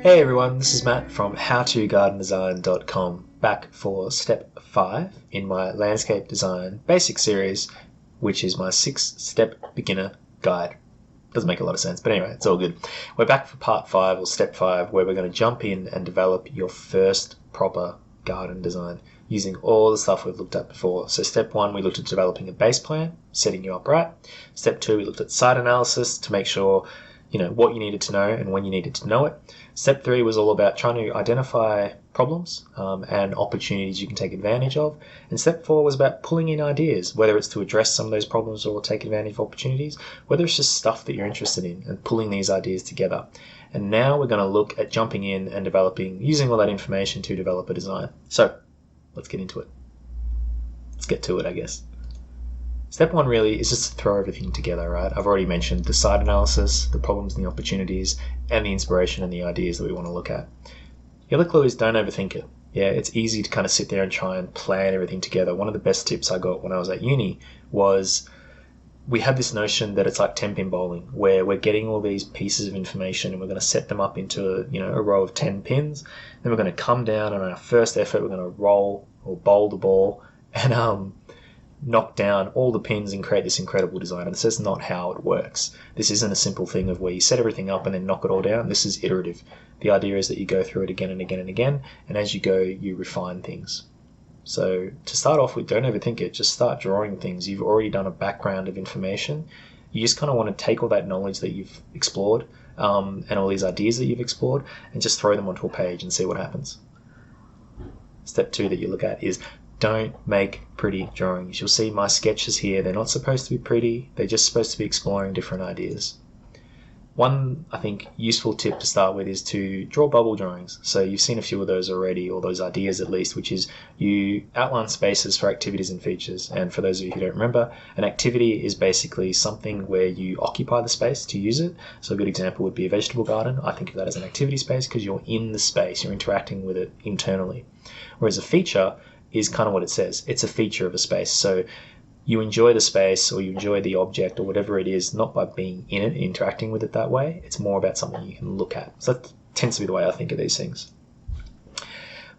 Hey everyone, this is Matt from howtogardendesign.com, back for step 5 in my landscape design basic series, which is my 6-step beginner guide. Doesn't make a lot of sense, but anyway, it's all good. We're back for part 5 or step 5, where we're going to jump in and develop your first proper garden design using all the stuff we've looked at before. So step 1, we looked at developing a base plan, setting you up right. Step 2, we looked at site analysis to make sure you know what you needed to know and when you needed to know it. Step 3 was all about trying to identify problems and opportunities you can take advantage of. And step 4 was about pulling in ideas, whether it's to address some of those problems or take advantage of opportunities, whether it's just stuff that you're interested in and pulling these ideas together. And now we're going to look at jumping in and developing, using all that information to develop a design. So let's get into it. Let's get to it, I guess. Step 1 really is just to throw everything together, right? I've already mentioned the site analysis, the problems and the opportunities, and the inspiration and the ideas that we want to look at. The other clue is don't overthink it. Yeah, it's easy to kind of sit there and try and plan everything together. One of the best tips I got when I was at uni was we had this notion that it's like 10-pin bowling, where we're getting all these pieces of information and we're going to set them up into a row of 10 pins. Then we're going to come down, and on our first effort, we're going to roll or bowl the ball and knock down all the pins and create this incredible design. And this is not how it works. This isn't a simple thing of where you set everything up and then knock it all down. This is iterative. The idea is that you go through it again and again and again, and as you go, you refine things. So to start off with, don't overthink it. Just start drawing things. You've already done a background of information. You just kind of want to take all that knowledge that you've explored and all these ideas that you've explored and just throw them onto a page and see what happens. Step 2 that you look at is don't make pretty drawings. You'll see my sketches here. They're not supposed to be pretty. They're just supposed to be exploring different ideas. One, I think, useful tip to start with is to draw bubble drawings. So you've seen a few of those already, or those ideas at least, which is you outline spaces for activities and features. And for those of you who don't remember, an activity is basically something where you occupy the space to use it. So a good example would be a vegetable garden. I think of that as an activity space because you're in the space, you're interacting with it internally. Whereas a feature is kind of what it says. It's a feature of a space. So you enjoy the space or you enjoy the object or whatever it is, not by being in it, interacting with it that way. It's more about something you can look at. So that tends to be the way I think of these things.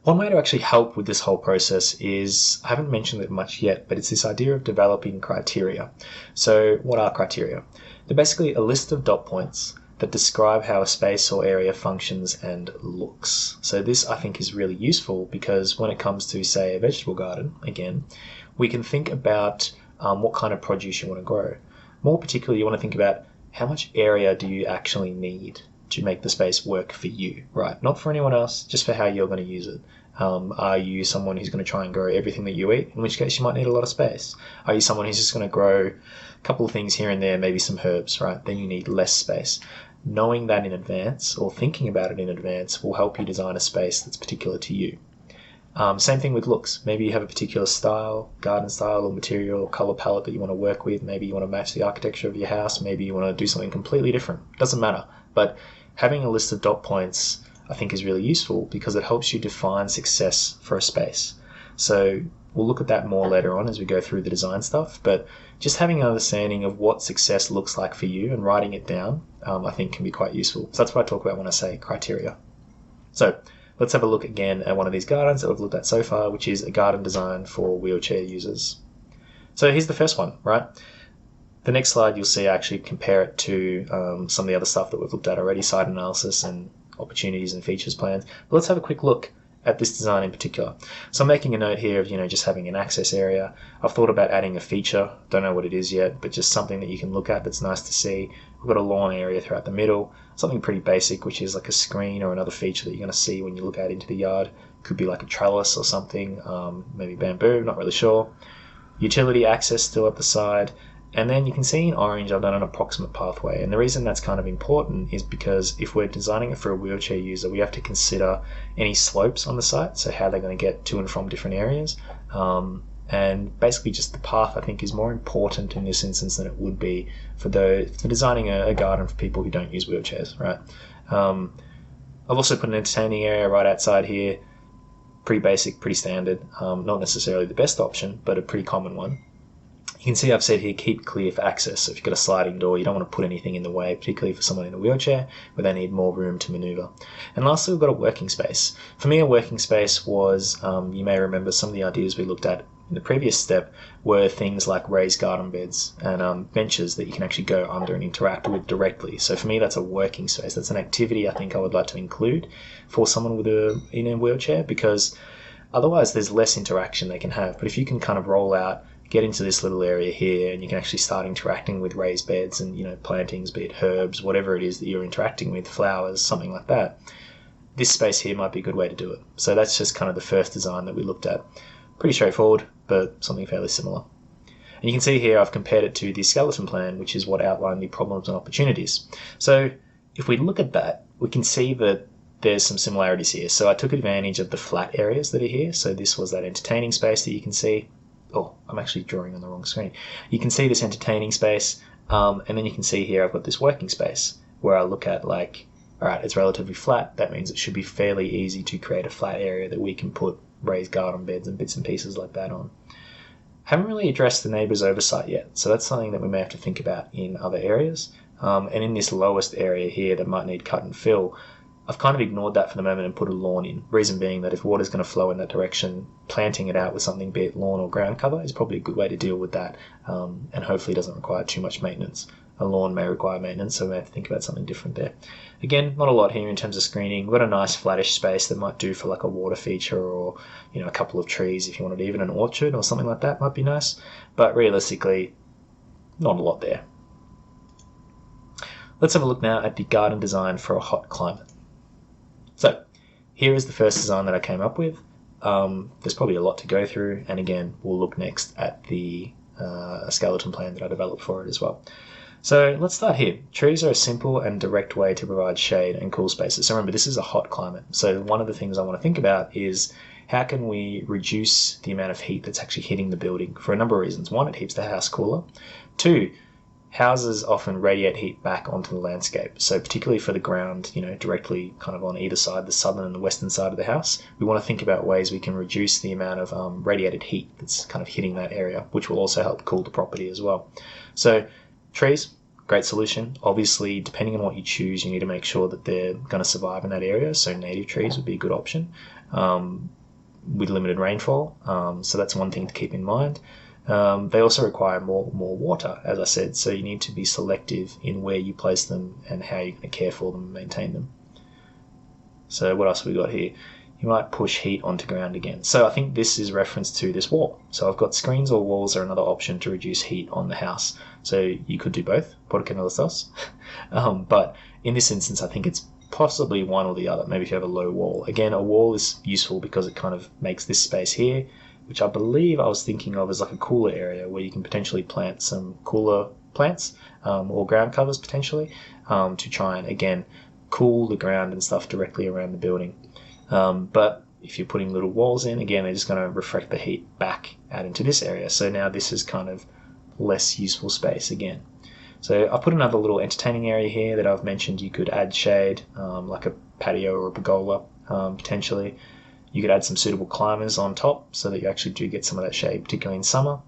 One way to actually help with this whole process is, I haven't mentioned it much yet, but it's this idea of developing criteria. So what are criteria? They're basically a list of dot points that describe how a space or area functions and looks. So this, I think, is really useful because when it comes to, say, a vegetable garden, again, we can think about what kind of produce you want to grow. More particularly, you want to think about how much area do you actually need to make the space work for you, right? Not for anyone else, just for how you're going to use it. Are you someone who's going to try and grow everything that you eat, in which case you might need a lot of space? Are you someone who's just going to grow a couple of things here and there, maybe some herbs, right? Then you need less space. Knowing that in advance, or thinking about it in advance, will help you design a space that's particular to you. Same thing with looks. Maybe you have a particular style, garden style or material or color palette that you want to work with. Maybe you want to match the architecture of your house. Maybe you want to do something completely different. Doesn't matter. But having a list of dot points, I think, is really useful because it helps you define success for a space. So we'll look at that more later on as we go through the design stuff, but just having an understanding of what success looks like for you and writing it down, I think can be quite useful. So that's what I talk about when I say criteria. So let's have a look again at one of these gardens that we've looked at so far, which is a garden design for wheelchair users. So here's the first one, right? The next slide you'll see I actually compare it to some of the other stuff that we've looked at already, site analysis and opportunities and features plans. But let's have a quick look at this design in particular. So I'm making a note here of, just having an access area. I've thought about adding a feature, don't know what it is yet, but just something that you can look at that's nice to see. We've got a lawn area throughout the middle, something pretty basic, which is like a screen or another feature that you're going to see when you look out into the yard. Could be like a trellis or something, maybe bamboo, not really sure. Utility access still at the side. And then you can see in orange I've done an approximate pathway. And the reason that's kind of important is because if we're designing it for a wheelchair user, we have to consider any slopes on the site, so how they're going to get to and from different areas. And basically just the path, I think, is more important in this instance than it would be for designing a garden for people who don't use wheelchairs, right? I've also put an entertaining area right outside here. Pretty basic, pretty standard. Not necessarily the best option, but a pretty common one. You can see I've said here, keep clear for access. So if you've got a sliding door, you don't want to put anything in the way, particularly for someone in a wheelchair where they need more room to maneuver. And lastly, we've got a working space. For me, a working space was, you may remember some of the ideas we looked at in the previous step were things like raised garden beds and benches that you can actually go under and interact with directly. So for me, that's a working space. That's an activity I think I would like to include for someone in a wheelchair, because otherwise there's less interaction they can have. But if you can kind of roll out, get into this little area here, and you can actually start interacting with raised beds and, plantings, be it herbs, whatever it is that you're interacting with, flowers, something like that, this space here might be a good way to do it. So that's just kind of the first design that we looked at. Pretty straightforward, but something fairly similar. And you can see here I've compared it to the skeleton plan, which is what outlined the problems and opportunities. So if we look at that, we can see that there's some similarities here. So I took advantage of the flat areas that are here. So this was that entertaining space that you can see. Oh, I'm actually drawing on the wrong screen. You can see this entertaining space, and then you can see here I've got this working space where I look at like, all right, it's relatively flat. That means it should be fairly easy to create a flat area that we can put raised garden beds and bits and pieces like that on. Haven't really addressed the neighbour's oversight yet, so that's something that we may have to think about in other areas. And in this lowest area here that might need cut and fill, I've kind of ignored that for the moment and put a lawn in. Reason being that if water's going to flow in that direction, planting it out with something, be it lawn or ground cover, is probably a good way to deal with that, and hopefully doesn't require too much maintenance. A lawn may require maintenance, so we may have to think about something different there. Again, not a lot here in terms of screening. We've got a nice flattish space that might do for like a water feature, or a couple of trees if you wanted, even an orchard or something like that might be nice. But realistically, not a lot there. Let's have a look now at the garden design for a hot climate. So here is the first design that I came up with. There's probably a lot to go through, and again, we'll look next at the skeleton plan that I developed for it as well. So let's start here. Trees are a simple and direct way to provide shade and cool spaces. So remember, this is a hot climate. So one of the things I want to think about is how can we reduce the amount of heat that's actually hitting the building for a number of reasons. One, it keeps the house cooler. Two, houses often radiate heat back onto the landscape. So particularly for the ground, directly kind of on either side, the southern and the western side of the house, we want to think about ways we can reduce the amount of radiated heat that's kind of hitting that area, which will also help cool the property as well. So trees, great solution. Obviously, depending on what you choose, you need to make sure that they're going to survive in that area. So native trees would be a good option with limited rainfall. So that's one thing to keep in mind. They also require more water, as I said, so you need to be selective in where you place them and how you're going to care for them and maintain them. So what else have we got here? You might push heat onto ground again. So I think this is reference to this wall. So I've got screens or walls are another option to reduce heat on the house. So you could do both, por qué no los dos? But in this instance, I think it's possibly one or the other. Maybe if you have a low wall. Again, a wall is useful because it kind of makes this space here, which I believe I was thinking of as like a cooler area where you can potentially plant some cooler plants or ground covers potentially to try and, again, cool the ground and stuff directly around the building. But if you're putting little walls in, again, they're just going to reflect the heat back out into this area. So now this is kind of less useful space again. So I've put another little entertaining area here that I've mentioned you could add shade, like a patio or a pergola potentially. You could add some suitable climbers on top so that you actually do get some of that shade, particularly in summer,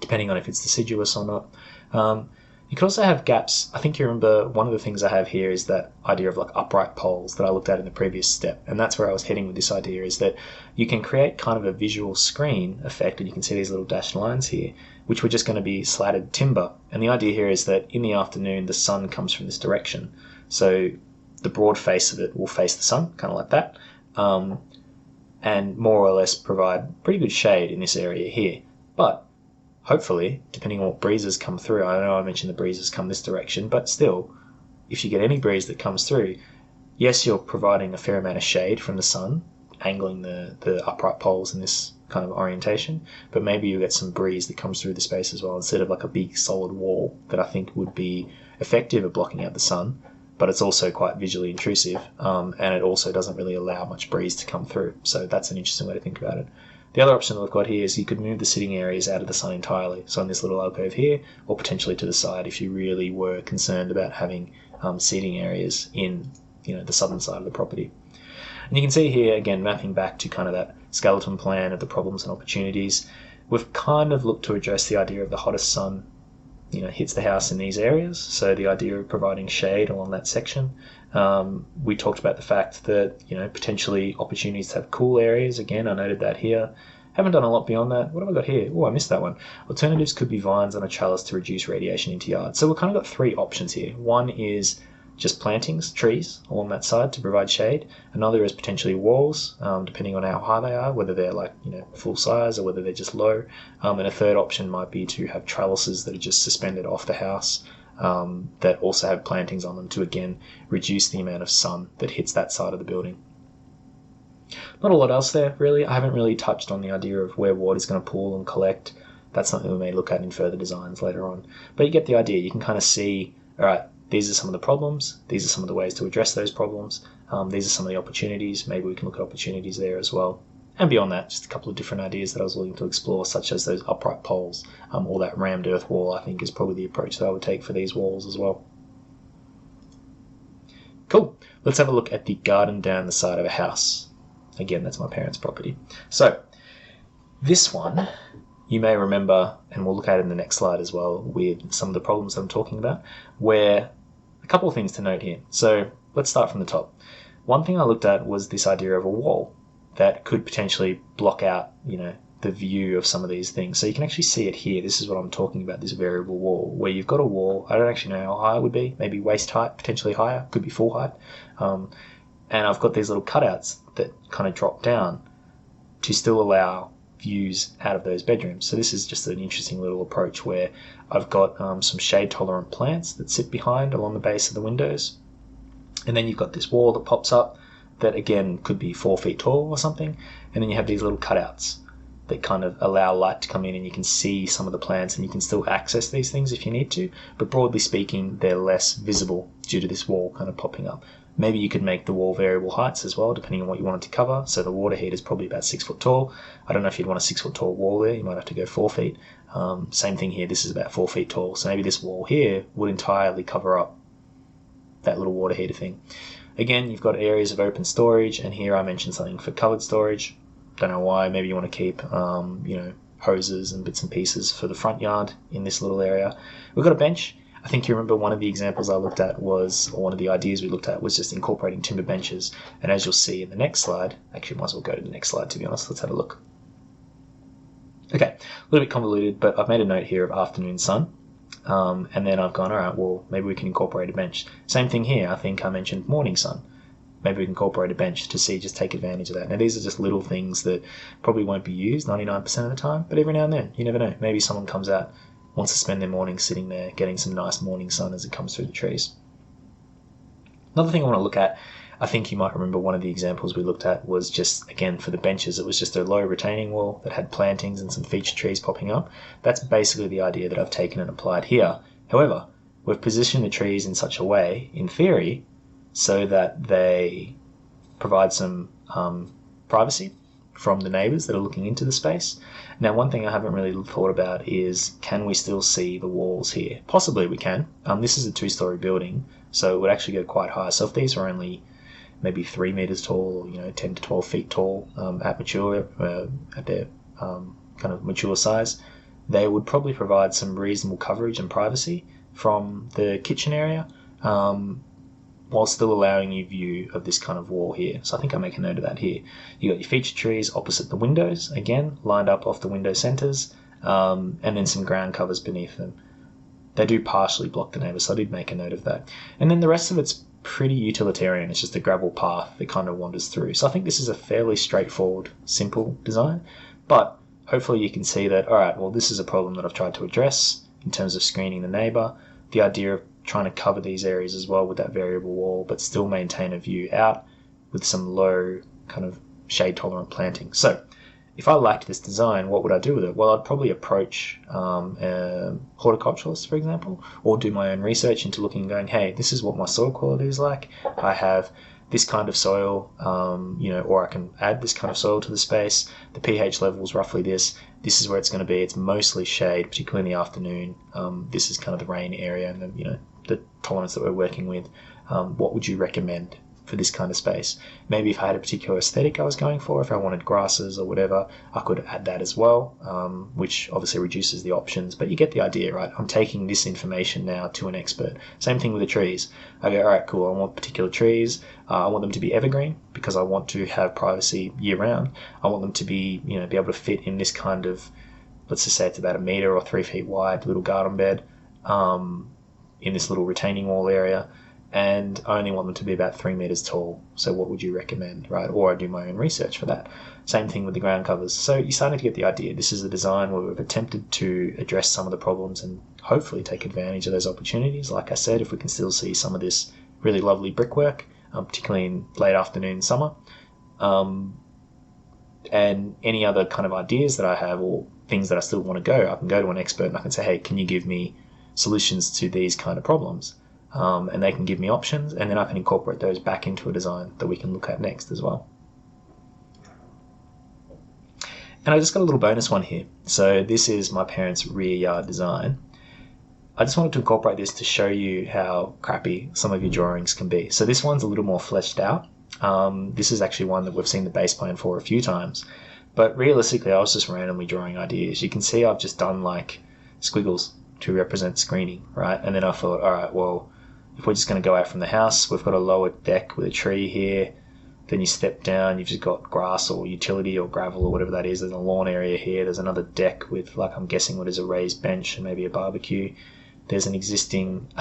depending on if it's deciduous or not. You could also have gaps. I think you remember one of the things I have here is that idea of like upright poles that I looked at in the previous step. And that's where I was heading with this idea, is that you can create kind of a visual screen effect, and you can see these little dashed lines here, which were just going to be slatted timber. And the idea here is that in the afternoon, the sun comes from this direction. So the broad face of it will face the sun, kind of like that. And more or less provide pretty good shade in this area here. But hopefully, depending on what breezes come through, I know I mentioned the breezes come this direction, but still, if you get any breeze that comes through, yes, you're providing a fair amount of shade from the sun, angling the upright poles in this kind of orientation, but maybe you get some breeze that comes through the space as well, instead of like a big solid wall that I think would be effective at blocking out the sun, but it's also quite visually intrusive, and it also doesn't really allow much breeze to come through. So that's an interesting way to think about it. The other option that we've got here is you could move the sitting areas out of the sun entirely. So on this little alcove here, or potentially to the side if you really were concerned about having seating areas in the southern side of the property. And you can see here, again, mapping back to kind of that skeleton plan of the problems and opportunities. We've kind of looked to address the idea of the hottest sun hits the house in these areas, so the idea of providing shade along that section. We talked about the fact that potentially opportunities to have cool areas. Again, I noted that here. Haven't done a lot beyond that. What have I got here? Oh, I missed that one. Alternatives could be vines on a trellis to reduce radiation into yards. So we've kind of got three options here. One is just plantings, trees along that side to provide shade. Another is potentially walls, depending on how high they are, whether they're like full size or whether they're just low. And a third option might be to have trellises that are just suspended off the house, that also have plantings on them to again reduce the amount of sun that hits that side of the building. Not a lot else there really. I haven't really touched on the idea of where water is going to pool and collect. That's something we may look at in further designs later on. But you get the idea. You can kind of see, all right, these are some of the problems. These are some of the ways to address those problems. These are some of the opportunities. Maybe we can look at opportunities there as well. And beyond that, just a couple of different ideas that I was looking to explore, such as those upright poles, or that rammed earth wall, I think is probably the approach that I would take for these walls as well. Cool. Let's have a look at the garden down the side of a house. Again, that's my parents' property. So this one, you may remember, and we'll look at it in the next slide as well, with some of the problems that I'm talking about, where a couple of things to note here. So let's start from the top. One thing I looked at was this idea of a wall that could potentially block out, the view of some of these things. So you can actually see it here. This is what I'm talking about, this variable wall, where you've got a wall. I don't actually know how high it would be, maybe waist height, potentially higher, could be full height. And I've got these little cutouts that kind of drop down to still allow views out of those bedrooms. So this is just an interesting little approach where I've got some shade tolerant plants that sit behind along the base of the windows. And then you've got this wall that pops up that again could be 4 feet tall or something. And then you have these little cutouts that kind of allow light to come in and you can see some of the plants and you can still access these things if you need to. But broadly speaking, they're less visible due to this wall kind of popping up. Maybe you could make the wall variable heights as well, depending on what you wanted to cover. So the water heater is probably about 6 foot tall. I don't know if you'd want a 6 foot tall wall there. You might have to go 4 feet. Same thing here. This is about 4 feet tall. So maybe this wall here would entirely cover up that little water heater thing. Again, you've got areas of open storage, and here I mentioned something for covered storage. Don't know why. Maybe you want to keep, hoses and bits and pieces for the front yard in this little area. We've got a bench. I think you remember one of the examples I looked at was, or one of the ideas we looked at was just incorporating timber benches. And as you'll see in the next slide, actually might as well go to the next slide to be honest, let's have a look. Okay, a little bit convoluted, but I've made a note here of afternoon sun. And then I've gone, all right, well, maybe we can incorporate a bench. Same thing here, I think I mentioned morning sun. Maybe we can incorporate a bench to just take advantage of that. Now, these are just little things that probably won't be used 99% of the time, but every now and then, you never know. Maybe someone comes out, wants to spend their morning sitting there, getting some nice morning sun as it comes through the trees. Another thing I want to look at, I think you might remember one of the examples we looked at was just, again, for the benches, it was just a low retaining wall that had plantings and some feature trees popping up. That's basically the idea that I've taken and applied here. However, we've positioned the trees in such a way, in theory, so that they provide some privacy from the neighbours that are looking into the space. Now, one thing I haven't really thought about is, can we still see the walls here? Possibly we can. This is a 2-story building, so it would actually go quite high. So if these were only maybe 3 meters tall, or 10 to 12 feet tall at their kind of mature size, they would probably provide some reasonable coverage and privacy from the kitchen area, while still allowing you view of this kind of wall here. So I think I'll make a note of that here. You got your feature trees opposite the windows, again, lined up off the window centers, and then some ground covers beneath them. They do partially block the neighbour, so I did make a note of that. And then the rest of it's pretty utilitarian. It's just a gravel path that kind of wanders through. So I think this is a fairly straightforward, simple design, but hopefully you can see that, all right, well, this is a problem that I've tried to address in terms of screening the neighbour, the idea of trying to cover these areas as well with that variable wall, but still maintain a view out with some low kind of shade tolerant planting. So if I liked this design, what would I do with it? Well, I'd probably approach a horticulturalist, for example, or do my own research into looking and going, hey, this is what my soil quality is like. I have this kind of soil, or I can add this kind of soil to the space. The pH level is roughly this. This is where it's going to be. It's mostly shade, particularly in the afternoon. This is kind of the rain area and the tolerance that we're working with. What would you recommend for this kind of space. Maybe if I had a particular aesthetic I was going for, if I wanted grasses or whatever, I could add that as well, which obviously reduces the options, but you get the idea, right? I'm taking this information now to an expert. Same thing with the trees. I go, all right, cool, I want particular trees. I want them to be evergreen because I want to have privacy year round. I want them to be, be able to fit in this kind of, let's just say it's about 1 meter or 3 feet wide little garden bed, in this little retaining wall area. And I only want them to be about 3 meters tall. So what would you recommend, right? Or I do my own research for that. Same thing with the ground covers. So you're starting to get the idea. This is a design where we've attempted to address some of the problems and hopefully take advantage of those opportunities. Like I said, if we can still see some of this really lovely brickwork, particularly in late afternoon summer, and any other kind of ideas that I have or things that I still want to go, I can go to an expert and I can say, hey, can you give me solutions to these kind of problems? And they can give me options, and then I can incorporate those back into a design that we can look at next as well. And I just got a little bonus one here. So this is my parents' rear yard design. I just wanted to incorporate this to show you how crappy some of your drawings can be. So this one's a little more fleshed out. This is actually one that we've seen the base plan for a few times. But realistically, I was just randomly drawing ideas. You can see I've just done like squiggles to represent screening, right? And then I thought, all right, well, if we're just going to go out from the house, we've got a lower deck with a tree here. Then you step down, you've just got grass or utility or gravel or whatever that is. There's a lawn area here. There's another deck with, like, I'm guessing what is a raised bench and maybe a barbecue. There's an existing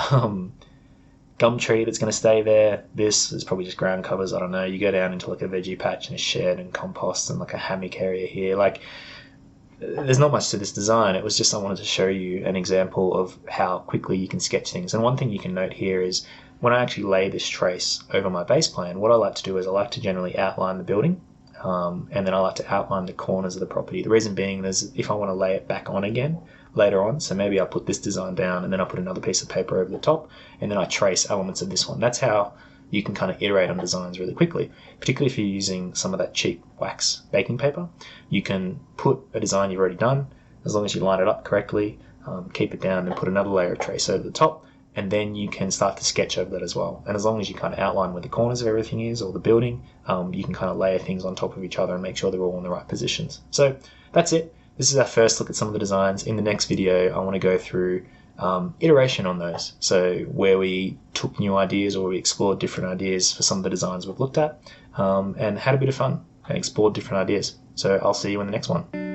gum tree that's going to stay there. This is probably just ground covers. I don't know. You go down into like a veggie patch and a shed and compost and like a hammock area here. Like, there's not much to this design. It was just I wanted to show you an example of how quickly you can sketch things. And one thing you can note here is when I actually lay this trace over my base plan, what I like to do is I like to generally outline the building, and then I like to outline the corners of the property. The reason being is if I want to lay it back on again later on, so maybe I put this design down and then I put another piece of paper over the top and then I trace elements of this one. That's how you can kind of iterate on designs really quickly, particularly if you're using some of that cheap wax baking paper. You can put a design you've already done, as long as you line it up correctly, keep it down and put another layer of trace over the top, and then you can start to sketch over that as well. And as long as you kind of outline where the corners of everything is or the building, you can kind of layer things on top of each other and make sure they're all in the right positions. So that's it. This is our first look at some of the designs. In the next video, I want to go through iteration on those. So where we took new ideas or we explored different ideas for some of the designs we've looked at, and had a bit of fun and explored different ideas. So I'll see you in the next one.